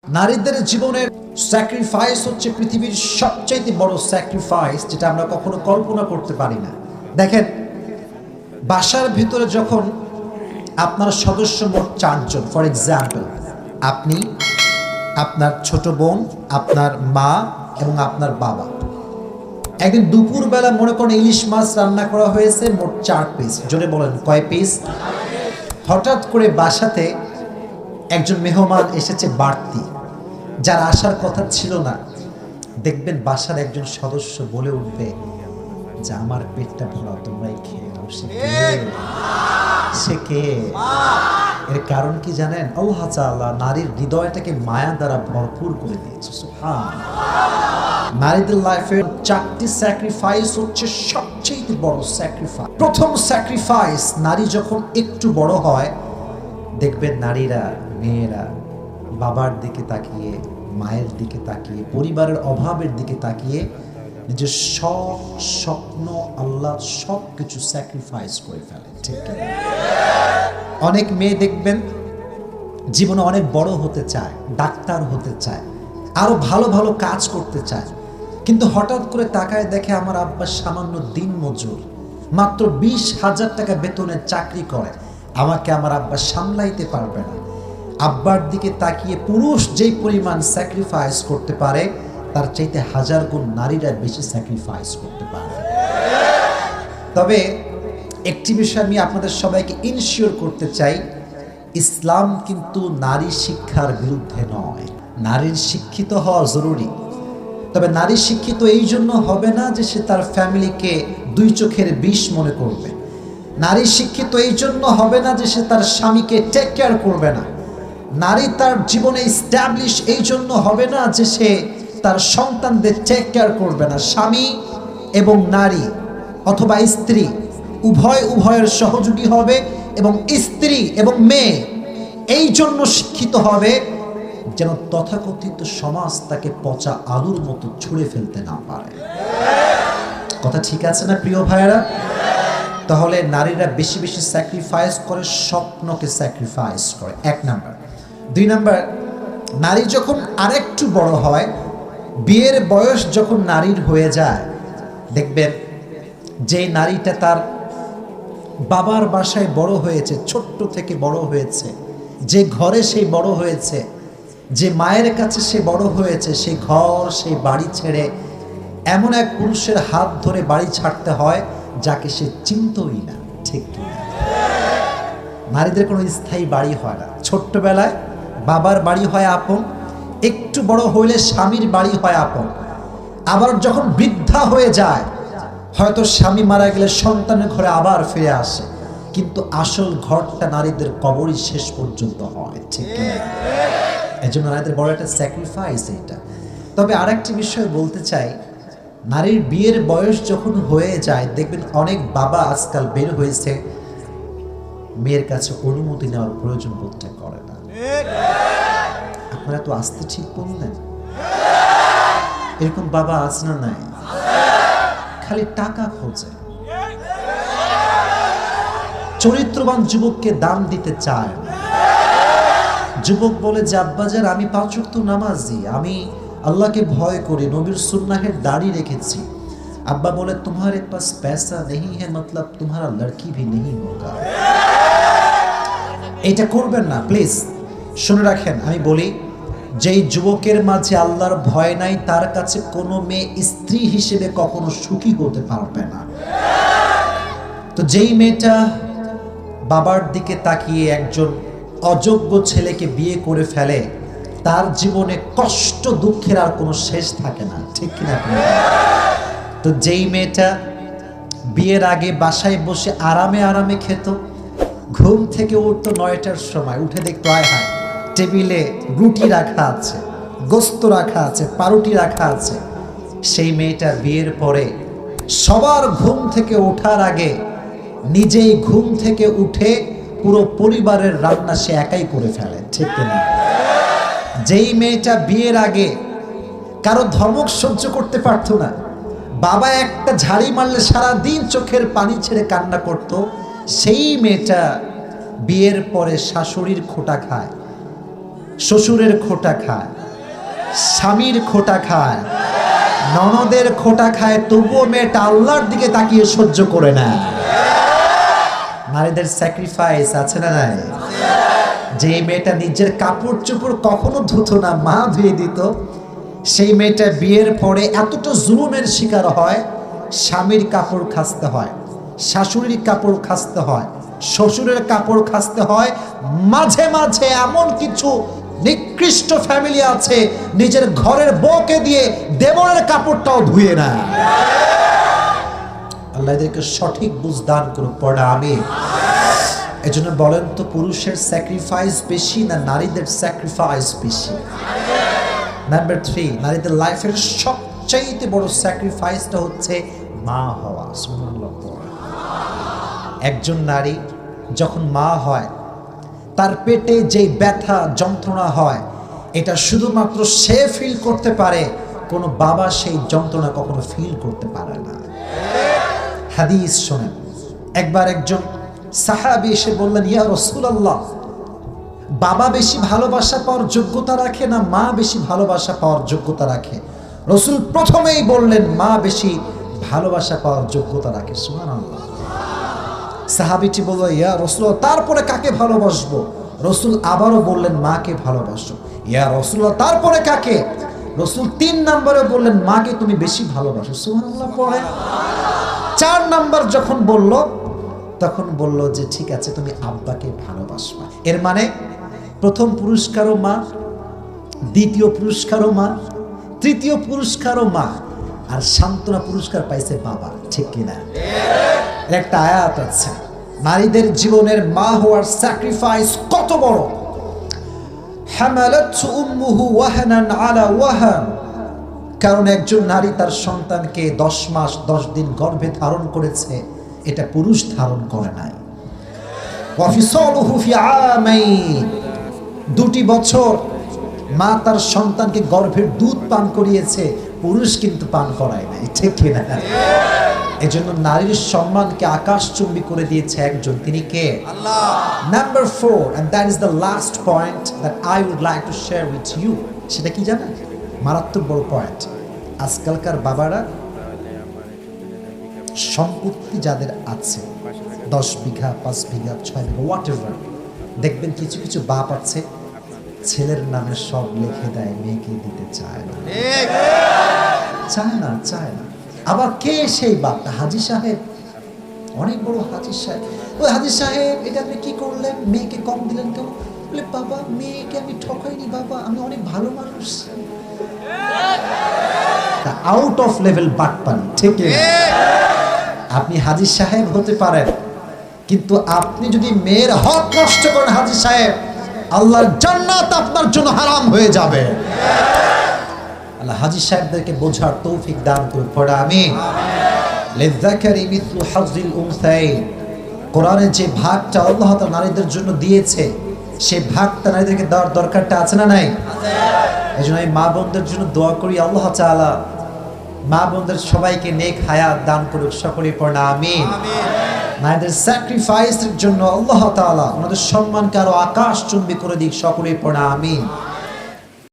নারীদের জীবনের স্যাক্রিফাইস হচ্ছে পৃথিবীর সবচেয়ে বড় স্যাক্রিফাইস, যেটা আমরা কখনো কল্পনা করতে পারি না। দেখেন, বাসার ভিতরে যখন আপনার সদস্য মোট 4 জন, ফর এক্সাম্পল আপনি, আপনার ছোট বোন, আপনার মা এবং আপনার বাবা। একদিন দুপুরবেলা মনে করেন ইলিশ মাছ রান্না করা হয়েছে মোট 4 পিস। জোরে বলেন কয় পিস? হঠাৎ করে বাসাতে একজন মেহমান এসেছে বাড়তি, যার আসার কথা ছিল না। দেখবেন বাসার একজন সদস্য বলে উঠবে যে আমার পেটটা ভরা, তোমরাই খেয়ে নাও। সে কে? এর কারণ কি জানেন? আল্লাহ তাআলা নারীর হৃদয়টাকে মায়া দ্বারা ভরপুর করে দিয়েছে। সুবহানাল্লাহ। নারীদের লাইফের 4টি স্যাক্রিফাইস হচ্ছে সবচেয়ে বড় স্যাক্রিফাইস। প্রথম স্যাক্রিফাইস, নারী যখন একটু বড় হয়, দেখবেন নারীরা, মেয়েরা বাবার দিকে তাকিয়ে, মায়ের দিকে তাকিয়ে, পরিবারের অভাবের দিকে তাকিয়ে নিজের সব স্বপ্ন, আল্লাহ সব কিছু স্যাক্রিফাইস করে ফেলে। ঠিক না? অনেক মেয়ে দেখবেন জীবনে অনেক বড় হতে চায়, ডাক্তার হতে চায়, আরো ভালো ভালো কাজ করতে চায়, কিন্তু হঠাৎ করে তাকায় দেখে আমার আব্বা সামান্য দিন মজুর, মাত্র 20,000 টাকা বেতনের চাকরি করে, আমাকে আমার আব্বা সামলাইতে পারবে না। আব্বার দিকে তাকিয়ে পুরুষ যেই পরিমাণ স্যাক্রিফাইস করতে পারে, তার চাইতে 1000 গুণ নারীরা বেশি স্যাক্রিফাইস করতে পারে। তবে একটি বিষয় আমি আপনাদের সবাইকে ইনশিওর করতে চাই, ইসলাম কিন্তু নারী শিক্ষার বিরুদ্ধে নয়। নারীর শিক্ষিত হওয়া জরুরি, তবে নারী শিক্ষিত এই জন্য হবে না যে সে তার ফ্যামিলিকে 2 চোখের বিষ মনে করবে। নারী শিক্ষিত এই জন্য হবে না যে সে তার স্বামীকে টেক কেয়ার করবে না। নারী তার জীবনে এস্টাবলিশ এই জন্য হবে না যে সে তার সন্তানদের টেক কেয়ার করবে না। স্বামী এবং নারী অথবা স্ত্রী উভয়ের সহযোগী হবে, এবং স্ত্রী এবং মেয়ে এই জন্য শিক্ষিত হবে যেন তথাকথিত সমাজ তাকে পচা আলুর মতো ছুঁড়ে ফেলতে না পারে। কথা ঠিক আছে না প্রিয় ভাইয়েরা? তাহলে নারীরা বেশি বেশি স্যাক্রিফাইস করে, স্বপ্নকে স্যাক্রিফাইস করে, 1 নাম্বার। 2 নাম্বার, নারী যখন আরেকটু বড় হয়, বিয়ের বয়স যখন নারীর হয়ে যায়, দেখবেন যে নারীটা তার বাবার বাসায় বড় হয়েছে, ছোট্ট থেকে বড় হয়েছে, যে ঘরে সে বড় হয়েছে, যে মায়ের কাছে সে বড় হয়েছে, সেই ঘর, সেই বাড়ি ছেড়ে এমন এক পুরুষের হাত ধরে বাড়ি ছাড়তে হয় যাকে সে চিনতই না। ঠিক কিনা? নারীদের কোনো স্থায়ী বাড়ি হয় না। ছোট্টবেলায় বাবার বাড়ি হয় আপন, একটু বড় হইলে স্বামীর বাড়ি হয় আপন, আবার যখন বৃদ্ধা হয়ে যায়, হয়তো স্বামী মারা গেলে সন্তানের ঘরে আবার ফিরে আসে, কিন্তু আসল ঘরটা নারীদের কবরই শেষ পর্যন্ত হয়। ঠিক কিনা? এই জন্য নারীদের বড় একটা স্যাক্রিফাইস এইটা। তবে আরেকটি বিষয় বলতে চাই, নারীর বিয়ের বয়স যখন হয়ে যায়, দেখবেন অনেক বাবা আজকাল বের হয়েছে, মেয়ের কাছে অনুমতি নেওয়ার প্রয়োজন বোধটা করে না। আপনারা তো আসতে ঠিক বললেন, এরকম বাবা আছে না? নাই? খালি টাকা খোঁজে, চরিত্রবান যুবককে দাম দিতে চায় না। যুবক বলে যে আব্বাজান আমি 5 ওয়াক্ত নামাজি, আমি আল্লাহকে ভয় করি, নবীর সুন্নাহের দাড়ি রেখেছি। আব্বা বলে তোমারে পাস पैसा नहीं है मतलब तुम्हारा लड़की भी नहीं होगा। এটা করবেন না প্লিজ, শুনে রাখেন। আমি বলি, যেই যুবকের মাঝে আল্লাহর ভয় নাই, তার কাছে কোনো মেয়ে স্ত্রী হিসেবে কখনো সুখী হতে পারবে না। তো যেই মেয়েটা বাবার দিকে তাকিয়ে একজন অযোগ্য ছেলেকে বিয়ে করে ফেলে, তার জীবনে কষ্ট দুঃখের আর কোনো শেষ থাকে না। ঠিক কিনা? তো যেই মেয়েটা বিয়ের আগে বাসায় বসে আরামে আরামে খেত, ঘুম থেকে উঠতো 9টার সময়, উঠে দেখতো আয় হায় টেবিলে রুটি রাখা আছে, গোস্ত রাখা আছে, পাউরুটি রাখা আছে, সেই মেয়েটা বিয়ের পরে সবার ঘুম থেকে ওঠার আগে নিজেই ঘুম থেকে উঠে পুরো পরিবারের রান্না সে একাই করে ফেলে। ঠিক কিনা? যেই মেয়েটা বিয়ের আগে কারো ধমক সহ্য করতে পারতো না, বাবা একটা ঝাড়ি মারলে সারাদিন চোখের পানি ছেড়ে কান্না করত, সেই মেয়েটা বিয়ের পরে শাশুড়ির খোঁটা খায়, শ্বশুরের খোটা খায়, স্বামীর খোটা খায়, ননদের খোটা খায়, তবুও মেয়েটা আল্লাহর দিকে তাকিয়ে সহ্য করে না। নারীদের স্যাক্রিফাইস আছে না নাই? যে মেয়েটা নিজের কাপড় চোপড় কখনো ধুতো না, মা ধুয়ে দিত, সেই মেয়েটা বিয়ের পরে এতটা জুলুমের শিকার হয়, স্বামীর কাপড় খাসতে হয়, শাশুড়ির কাপড় খাসতে হয়, শ্বশুরের কাপড় খাসতে হয়। মাঝে মাঝে এমন কিছু নিকৃষ্ট ফ্যামিলি আছে নিজের ঘরের বউকে দিয়ে দেবরের কাপড়টাও ধুয়ে না। আল্লাহ এদেরকে সঠিক বুঝ দান করুক, পড়া আমি। এজন্য বলেন তো, পুরুষের স্যাক্রিফাইস বেশি না নারীদের স্যাক্রিফাইস বেশি? নাম্বার 3, নারীদের লাইফের সবচাইতে বড় স্যাক্রিফাইসটা হচ্ছে মা হওয়া। সুবহানাল্লাহ। একজন নারী যখন মা হয়, তার পেটে যেই ব্যথা যন্ত্রণা হয়, এটা শুধুমাত্র সে ফিল করতে পারে, কোনো বাবা সেই যন্ত্রণা কখনো ফিল করতে পারে না। হাদিস শোনেন, একবার একজন সাহাবী এসে বললেন, ইয়া রাসূলুল্লাহ, বাবা বেশি ভালোবাসা পাওয়ার যোগ্যতা রাখে না মা বেশি ভালোবাসা পাওয়ার যোগ্যতা রাখে? রাসূল প্রথমেই বললেন, মা বেশি ভালোবাসা পাওয়ার যোগ্যতা রাখে। সুবহানাল্লাহ। সাহাবীটি বলল, ইয়া রাসূলুল্লাহ, তারপরে কাকে ভালোবাসবো? রাসূল আবারও বললেন, মাকে ভালোবাসো। ইয়া রাসূলুল্লাহ, তারপরে কাকে? রাসূল 3 নম্বরে বললেন, মাকে তুমি বেশি ভালোবাসো। সুবহানাল্লাহ পড়ে। 4 নম্বর যখন বলল, তখন বলল যে ঠিক আছে, তুমি আব্বাকে ভালোবাসবা। এর মানে প্রথম পুরস্কারও মা, দ্বিতীয় পুরস্কারও মা, তৃতীয় পুরস্কারও মা, আর সান্ত্বনা পুরস্কার পাইছে বাবা। ঠিক কিনা? একটা আয়াত আছে, নারীদের জীবনের মা হওয়ার স্যাক্রিফাইস কত বড়। হামালাতহু উম্মুহু ওয়াহানান আলা ওয়াহান। কারণ একজন নারী তার সন্তানকে 10 মাস 10 দিন গর্ভে ধারণ করেছে, এটা পুরুষ ধারণ করে নাই। ওয়া ফিসালুহু ফি আমাইন। 2 বছর মা তার সন্তানকে গর্ভের দুধ পান করিয়েছে, পুরুষ কিন্তু পান করায় নাই। ঠিক কিনা? এজন্য নারীর সম্মানকে আকাশচুম্বী করে দিয়েছে একজন, তিনি কে? আল্লাহ। Number 4, and that is the last point that I would like to share with you. সেটা কি জানেন? মারাত্মক বড় পয়েন্ট। আজকালকার বাবারা সম্পত্তি যাদের আছে, 10 বিঘা 5 বিঘা 6 বিঘা হোয়াটএভার, দেখবেন কিছু কিছু বাপ আছে ছেলের নামে সব লিখে দেয়, মেয়েকে দিতে চায় না। চায় না। আবার কে সেই বাপটা? হাজী সাহেব, অনেক বড় হাজী সাহেব। ওই হাজী সাহেব, এটা আপনি কি করলেন? মেয়েকে কম দিলেন কেন? বলে, বাবা মেয়েকে আমি ঠকাইনি বাবা, আমি অনেক ভালো মানুষ। আউট অফ লেভেল বাটপানি। ঠিক না? আপনি হাজী সাহেব হতে পারেন, কিন্তু আপনি যদি মেয়ের হক নষ্ট করেন হাজী সাহেব, আল্লাহর জান্নাত আপনার জন্য হারাম হয়ে যাবে। আল্লাহ হাজী সাহেবদেরকে বোঝার তৌফিক দান করুন, পড়া আমিন। লিযাকারি মিসলু হাযিল উনসাইন। কোরআনে যে ভাগটা আল্লাহ তাআলা নারীদের জন্য দিয়েছে, সেই ভাগটা নারীদেরকে দেওয়ার দরকারটা আছে না নাই? আছে। এজন্য এই মা বোনদের জন্য দোয়া করি, আল্লাহ তাআলা মা বোনদের সবাইকে নেক হায়াত দান করুক। সকলেই পড়া আমিন। নারীদের স্যাক্রিফাইসের জন্য আল্লাহ তাআলা ওনাদের সম্মানকে আরো আকাশচুম্বী করে দিক। সকলেই পড়া আমিন।